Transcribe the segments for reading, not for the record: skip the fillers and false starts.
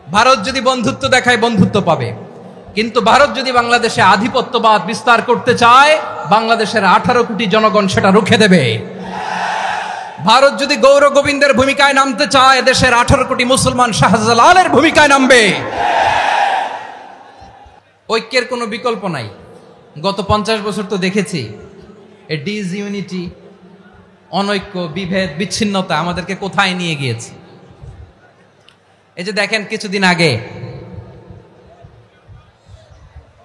ভারত যদি বন্ধুত্ব দেখায় বন্ধুত্ব পাবে, কিন্তু ভারত যদি বাংলাদেশে আধিপত্যবাদ বিস্তার করতে চায়, বাংলাদেশের 18 কোটি জনগণ সেটা রুখে দেবে। ভারত যদি গৌর গোবিন্দের ভূমিকায় নামতে চায়, দেশের 18 কোটি মুসলমান শাহজালালের ভূমিকায় নামবে। ঐক্যের কোনো বিকল্প নাই। গত 50 বছর তো দেখেছি এ ডিসইউনিটি, অনৈক্য, বিভেদ, বিচ্ছিন্নতা আমাদেরকে কোথায় নিয়ে গিয়েছে। এই যে দেখেন, কিছুদিন আগে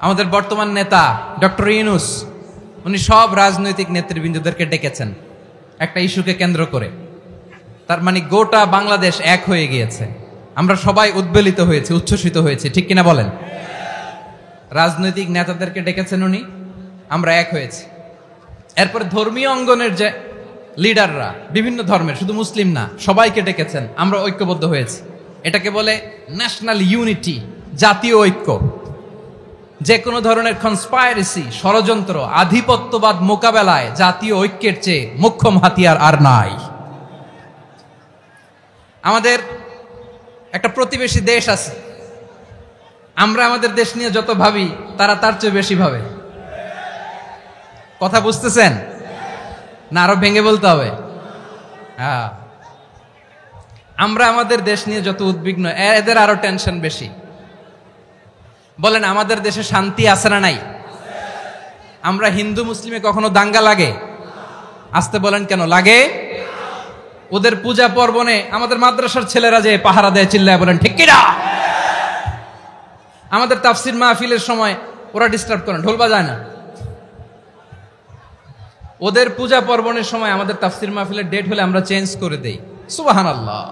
আমাদের বর্তমান নেতা ডক্টর ইউনূস, উনি সব রাজনৈতিক নেতৃবৃন্দদেরকে ডেকেছেন একটা ইস্যুকে কেন্দ্র করে। তার মানে গোটা বাংলাদেশ এক হয়ে গিয়েছে। আমরা সবাই উদ্বেলিত হয়েছি, উচ্ছ্বসিত হয়েছি, ঠিক কিনা বলেন? রাজনৈতিক নেতাদেরকে ডেকেছেন উনি, আমরা এক হয়েছি। এরপর ধর্মীয় অঙ্গনের যে লিডাররা, বিভিন্ন ধর্মের, শুধু মুসলিম না, সবাইকে ডেকেছেন, আমরা ঐক্যবদ্ধ হয়েছি। এটাকে বলে ন্যাশনাল ইউনিটি, জাতীয় ঐক্য। যে কোনো ধরনের কনস্পাইরেসি, ষড়যন্ত্র, আধিপত্যবাদ মোকাবেলায় জাতীয় ঐক্যের চেয়ে মোক্ষম হাতিয়ার আর নাই। আমাদের একটা প্রতিবেশী দেশ আছে, আমরা আমাদের দেশ নিয়ে যত ভাবি তারা তার চেয়ে বেশি ভাবে। কথা বুঝতেছেন না? আরো ভেঙে বলতে হবে। হ্যাঁ, আমরা আমাদের দেশ নিয়ে যত উদ্বিগ্ন, এদের আরো টেনশন বেশি। বলেন, আমাদের দেশে শান্তি আছে না নাই? আমরা হিন্দু মুসলিমে কখনো দাঙ্গা লাগে? আসতে বলেন, কেন লাগে? ওদের পূজা পার্বণে আমাদের মাদ্রাসার ছেলেরা যে পাহারা দেয়, চিল্লায় বলেন ঠিক কিনা? আমাদের তাফসির মাহফিলের সময় ওরা ডিস্টার্ব করেন, ঢোল বাজায় না। ওদের পূজা পার্বণের সময় আমাদের তাফসির মাহফিলের ডেট হলে আমরা চেঞ্জ করে দেই। সুবহানাল্লাহ!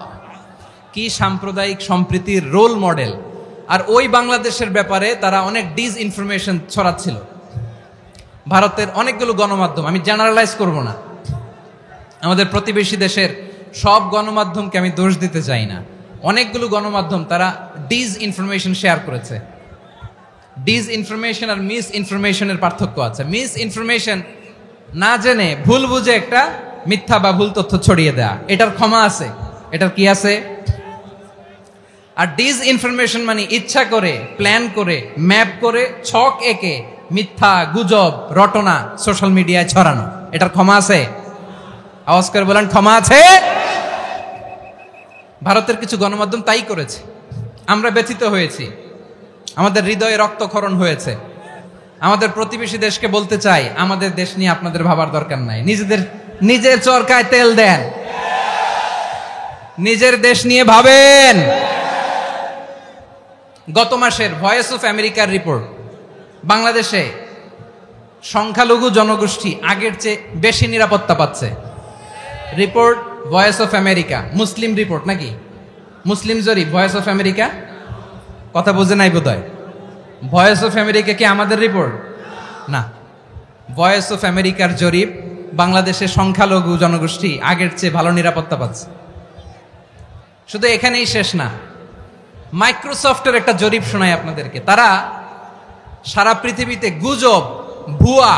কি সাম্প্রদায়িক সম্প্রীতির রোল মডেল। আর ওই বাংলাদেশের ব্যাপারে তারা অনেক ডিসইনফরমেশন ছড়াচ্ছিল। ভারতের অনেকগুলো গণমাধ্যম, আমি জেনারেলাইজ করব না, আমাদের প্রতিবেশী দেশের সব গণমাধ্যমকে আমি দোষ দিতে চাই না, অনেকগুলো গণমাধ্যম তারা ডিসইনফরমেশন শেয়ার করেছে। ডিসইনফরমেশন আর মিস ইনফরমেশনের পার্থক্য আছে। মিস ইনফরমেশন না জেনে ভুল বুঝে একটা মিথ্যা বা ভুল তথ্য ছড়িয়ে দেয়া, এটার ক্ষমা আছে, এটার কি আছে? আর ডিসইনফরমেশন মানে ইচ্ছা করে, প্ল্যান করে, ম্যাপ করে, ছক এঁকে মিথ্যা, গুজব, রটনা সোশ্যাল মিডিয়ায় ছড়ানো, এটার ক্ষমা আছে? আওয়াজ করে বলেন, ক্ষমা আছে? ভারতের কিছু গণমাধ্যম তাই করেছে। আমরা ব্যথিত হয়েছি, আমাদের হৃদয়ে রক্তক্ষরণ হয়েছে। আমাদের প্রতিবেশী দেশকে বলতে চাই, আমাদের দেশ নিয়ে আপনাদের ভাবার দরকার নাই। নিজের চরকায় তেল দেন, নিজের দেশ নিয়ে ভাবেন। গত মাসের ভয়েস অফ আমেরিকার রিপোর্ট, বাংলাদেশে সংখ্যালঘু জনগোষ্ঠী আগের চেয়ে বেশি নিরাপত্তা পাচ্ছে। Report voice of America, Muslim report নাকি? মুসলিম জরিপ, ভয়েস অফ আমেরিকা। কথা বুঝে নাই বোধহয়। ভয়েস অফ আমেরিকা কি আমাদের রিপোর্ট? না, ভয়েস অফ আমেরিকার জরিপ, বাংলাদেশে সংখ্যালঘু জনগোষ্ঠী আগের চেয়ে ভালো নিরাপত্তা পাচ্ছে। শুধু এখানেই শেষ না, মাইক্রোসফটের একটা জরিপ শোনায় আপনাদেরকে। তারা সারা পৃথিবীতে গুজব, ভুয়া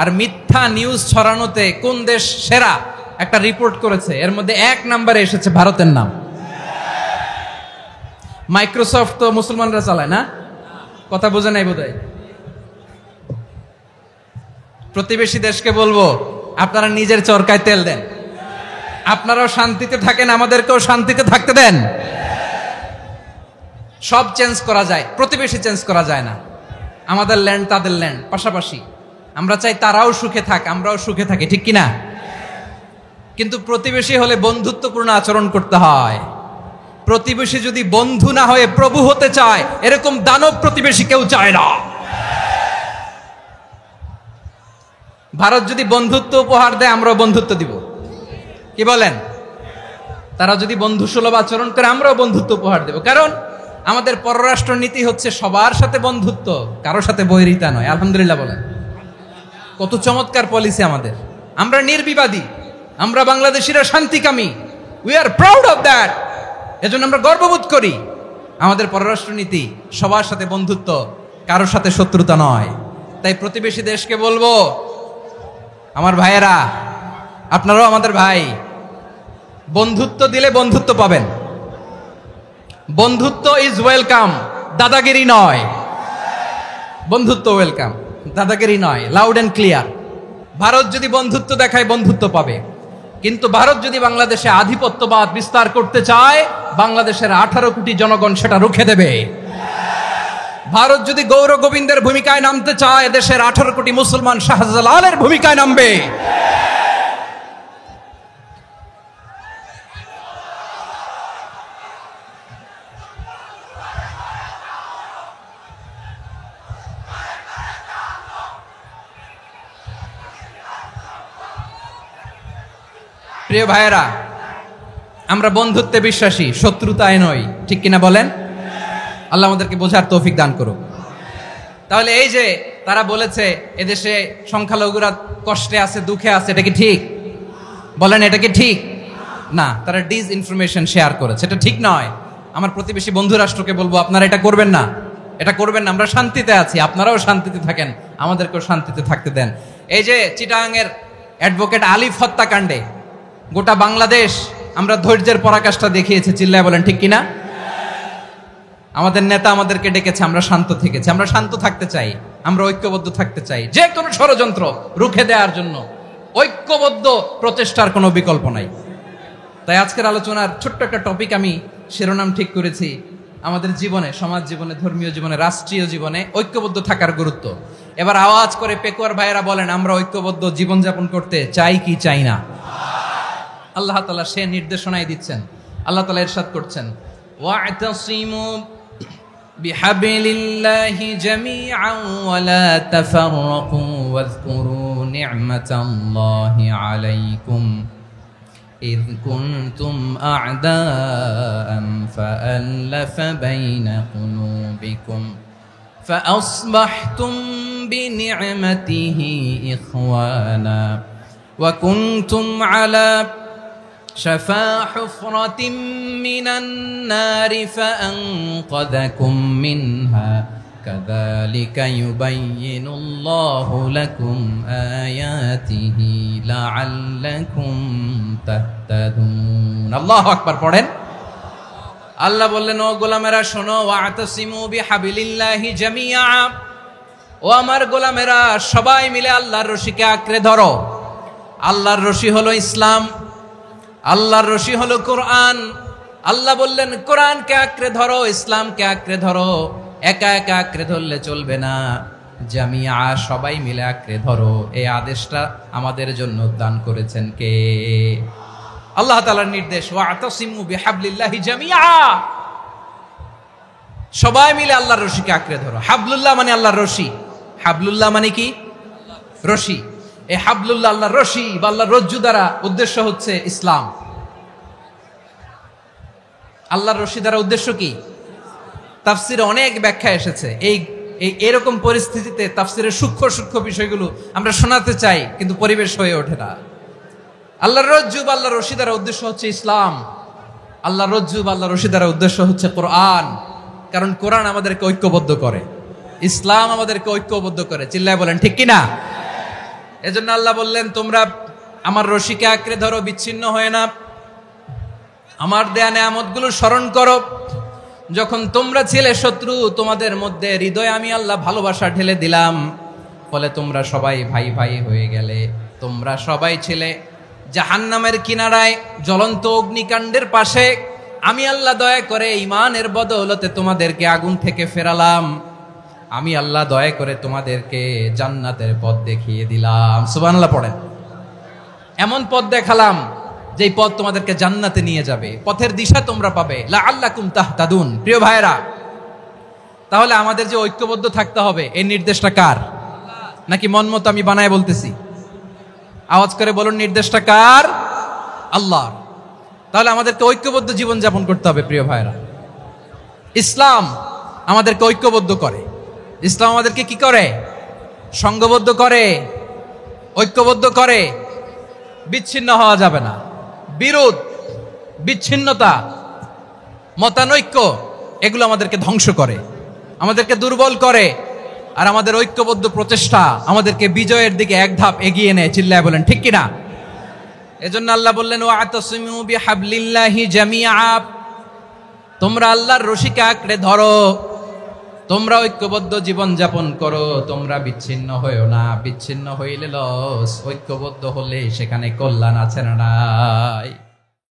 আর মিথ্যা নিউজ ছড়ানোতে কোন দেশ সেরা একটা রিপোর্ট করেছে। এর মধ্যে 1 নম্বরে এসেছে ভারতের নাম। মাইক্রোসফট তো মুসলমানরা চালায় না? কথা বোঝে নাই বোধহয়। প্রতিবেশী দেশকে বলবো, আপনারা নিজের চরকায় তেল দেন, আপনারাও শান্তিতে থাকেন, আমাদেরকেও শান্তিতে থাকতে দেন। সব চেঞ্জ করা যায়, প্রতিবেশী চেঞ্জ করা যায় না। আমাদের ল্যান্ড তাদের ল্যান্ড, পাশাপাশি। আমরা চাই তারাও সুখে থাক, আমরাও সুখে থাকি, ঠিক কিনা? কিন্তু প্রতিবেশী হলে বন্ধুত্বপূর্ণ আচরণ করতে হয়। প্রতিবেশী যদি বন্ধু না হয়ে প্রভু হতে চায়, এরকম দানব প্রতিবেশী কেউ চায় না। ভারত যদি বন্ধুত্ব উপহার দেয়, আমরাও বন্ধুত্ব দিব। কি বলেন? তারা যদি বন্ধুসুলভ আচরণ করে, আমরাও বন্ধুত্ব উপহার দেব। কারণ আমাদের পররাষ্ট্র নীতি হচ্ছে সবার সাথে বন্ধুত্ব, কারোর সাথে বৈরিতা নয়। আলহামদুলিল্লাহ বলেন, কত চমৎকার পলিসি আমাদের। আমরা নির্বিবাদী, আমরা বাংলাদেশিরা শান্তিকামী। We are proud of that. এজন্য আমরা গর্ববোধ করি। আমাদের পররাষ্ট্র নীতি সবার সাথে বন্ধুত্ব, কারোর সাথে শত্রুতা নয়। তাই প্রতিবেশী দেশকে বলবো, আমার ভাইয়েরা, আপনারাও আমাদের ভাই, বন্ধুত্ব দিলে বন্ধুত্ব পাবেন। বন্ধুত্ব ইজ ওয়েলকাম, দাদাগিরি নয়। বন্ধুত্ব ওয়েলকাম, দাদাগিরি নয়, লাউড এন্ড ক্লিয়ার। ভারত যদি বন্ধুত্ব দেখায় বন্ধুত্ব পাবে, কিন্তু ভারত যদি বাংলাদেশে আধিপত্যবাদ বিস্তার করতে চায়, বাংলাদেশের 18 কোটি জনগণ সেটা রুখে দেবে। ভারত যদি গৌর গোবিন্দের ভূমিকায় নামতে চায়, দেশের 18 কোটি মুসলমান শাহজালালের ভূমিকায় নামবে। প্রিয় ভাইয়েরা, আমরা বন্ধুত্বে বিশ্বাসী, শত্রুতায় নই, ঠিক কিনা বলেন? আল্লাহ আমাদেরকে বোঝার তৌফিক দান করুক। তাহলে এই যে তারা বলেছে এদেশে সংখ্যালঘুরা কষ্টে আছে, দুঃখে আছে, এটা কি ঠিক? বলেন, এটা কি ঠিক? না, তারা ডিস ইনফরমেশন শেয়ার করেছে, এটা ঠিক নয়। আমার প্রতিবেশী বন্ধু রাষ্ট্রকে বলবো, আপনারা এটা করবেন না, এটা করবেন না। আমরা শান্তিতে আছি, আপনারাও শান্তিতে থাকেন, আমাদেরকেও শান্তিতে থাকতে দেন। এই যে চিটাগাংয়ের অ্যাডভোকেট আলিফ হত্যাকাণ্ডে গোটা বাংলাদেশ আমরা ধৈর্যের পরাকাষ্ঠা দেখিয়েছে, চিল্লায় বলেন ঠিক কিনা? আমাদের নেতা আমাদেরকে ডেকেছে, আমরা শান্ত থেকেছি। আমরা শান্ত থাকতে চাই, আমরা ঐক্যবদ্ধ থাকতে চাই। যে কোনো ষড়যন্ত্র রুখে দেওয়ার জন্য ঐক্যবদ্ধ প্রচেষ্টার কোনো বিকল্প নাই। তাই আজকের আলোচনার ছোট্ট একটা টপিক আমি শিরোনাম ঠিক করেছি, আমাদের জীবনে, সমাজ জীবনে, ধর্মীয় জীবনে, রাষ্ট্রীয় জীবনে ঐক্যবদ্ধ থাকার গুরুত্ব। এবার আওয়াজ করে পেকুয়ার ভাইয়েরা বলেন, আমরা ঐক্যবদ্ধ জীবনযাপন করতে চাই কি চাই না? আল্লাহ তাআলা সে নির্দেশনাই দিচ্ছেন। আল্লাহ তাআলা ইরশাদ করছেন, ওয়া'তাসিমু বিহাবলিল্লাহি জামিআন ওয়া লা তাফাররাকু ওয়াযকুরু নি'মাতাল্লাহি আলাইকুম ইয কুনতুম আ'দাআন ফাআল্লাফা বাইনা কুলুবিকুম فأصبحتم بنعمته إخوانا وكنتم على شفا حفرة من النار فأنقذكم منها كذلك يبين الله لكم آياته لعلكم تهتدون الله أكبر পড়েন। আল্লাহ বললেন, ও গোলামেরা শোনো, ওয়া'তাসিমু বিহাবলিল্লাহি জামিআ, ও আমার গোলামেরা সবাই মিলে আল্লাহর রশিকে আঁকড়ে ধরো। আল্লাহর রশি হলো ইসলাম, আল্লাহর রশি হলো কোরআন। আল্লাহ বললেন কোরআনকে আঁকড়ে ধরো, ইসলামকে আঁকড়ে ধরো। একা একা আঁকড়ে ধরলে চলবে না, জামিআ সবাই মিলে আঁকড়ে ধরো। এই আদেশটা আমাদের জন্য দান করেছেন কে? আল্লাহ তাআলার নির্দেশ, ওয়া'তাসিমু বিহাবলিল্লাহি জামিআ, সবাই মিলে আল্লাহর রশিকে আঁকড়ে ধরো। হাবলুল্লাহ মানে আল্লাহর রশি। হাবলুল্লাহ মানে কি? রশি। এই হাবলুল্লাহ আল্লাহর রশি বা আল্লাহর রজ্জু দ্বারা উদ্দেশ্য হচ্ছে ইসলাম। আল্লাহর রশি দ্বারা উদ্দেশ্য কি? তাফসিরে অনেক ব্যাখ্যা এসেছে। এই এরকম পরিস্থিতিতে তাফসিরের সূক্ষ্ম সূক্ষ্ম বিষয়গুলো আমরা শোনাতে চাই, কিন্তু পরিবেশ হয়ে ওঠে না। আল্লাহর রজ্জু বা আল্লাহর রশি দ্বারা উদ্দেশ্য হচ্ছে ইসলাম। আল্লাহর রজ্জু বা আল্লাহর রশি দ্বারা উদ্দেশ্য হচ্ছে কোরআন, কারণ কোরআন আমাদেরকে ঐক্যবদ্ধ করে, ইসলাম আমাদেরকে ঐক্যবদ্ধ করে। চিল্লায় বলেন ঠিক কিনা? এজন্য আল্লাহ বললেন, তোমরা আমার রশিকে আঁকড়ে ধরো, বিচ্ছিন্ন হয়ে না। আমার দেয়া নেয়ামতগুলো স্মরণ করো। যখন তোমরা ছিলে শত্রু, তোমাদের মধ্যে হৃদয়ে আমি আল্লাহ ভালোবাসা ঢেলে দিলাম, ফলে তোমরা সবাই ভাই ভাই হয়ে গেলে। তোমরা সবাই ছিলে জাহান্নামের কিনারায়, জ্বলন্ত অগ্নিকাণ্ডের পাশে। আমি আল্লাহ দয়া করে ঈমানের বদৌলতে তোমাদেরকে আগুন থেকে ফেরালাম। আমি আল্লাহ দয়া করে তোমাদেরকে জান্নাতের পথ দেখিয়ে দিলাম। সুবহানাল্লাহ পড়েন। এমন পথ দেখালাম যেই পথ তোমাদেরকে জান্নাতে নিয়ে যাবে, পথের দিশা তোমরা পাবে। লাআল্লাকুম তাহতাদুন। প্রিয় ভাইরা, তাহলে আমাদের যে ঐক্যবদ্ধ থাকতে হবে, এই নির্দেশটা কার? নাকি মন মতো আমি বানায় বলতেছি? আওয়াজ করে বলুন, নির্দেশটা কার? আল্লাহ। তাহলে আমাদেরকে ঐক্যবদ্ধ জীবন যাপন করতে হবে। প্রিয় ভাইরা, ইসলাম আমাদেরকে ঐক্যবদ্ধ করে। ইসলাম আমাদেরকে কি করে? সংঘবদ্ধ করে, ঐক্যবদ্ধ করে। বিচ্ছিন্ন হওয়া যাবে না। বিরোধ, বিচ্ছিন্নতা, মতানৈক্য, এগুলো আমাদেরকে ধ্বংস করে, আমাদেরকে দুর্বল করে। আর আমাদের ঐক্যবদ্ধ প্রচেষ্টা আমাদেরকে বিজয়ের দিকে এক ধাপ এগিয়ে নেয়। চিল্লায় বলেন ঠিক কিনা? এজন্য আল্লাহ বললেন, ওয়া'তাসিমু বিহাবলিল্লাহি জামিআ, তোমরা আল্লাহর রশিকে আঁকড়ে ধরো, তোমরা ঐক্যবদ্ধ জীবন যাপন করো, তোমরা বিচ্ছিন্ন হয়েও না। বিচ্ছিন্ন হইলে লস, ঐক্যবদ্ধ হলে সেখানে কল্যাণ আছে না নাই?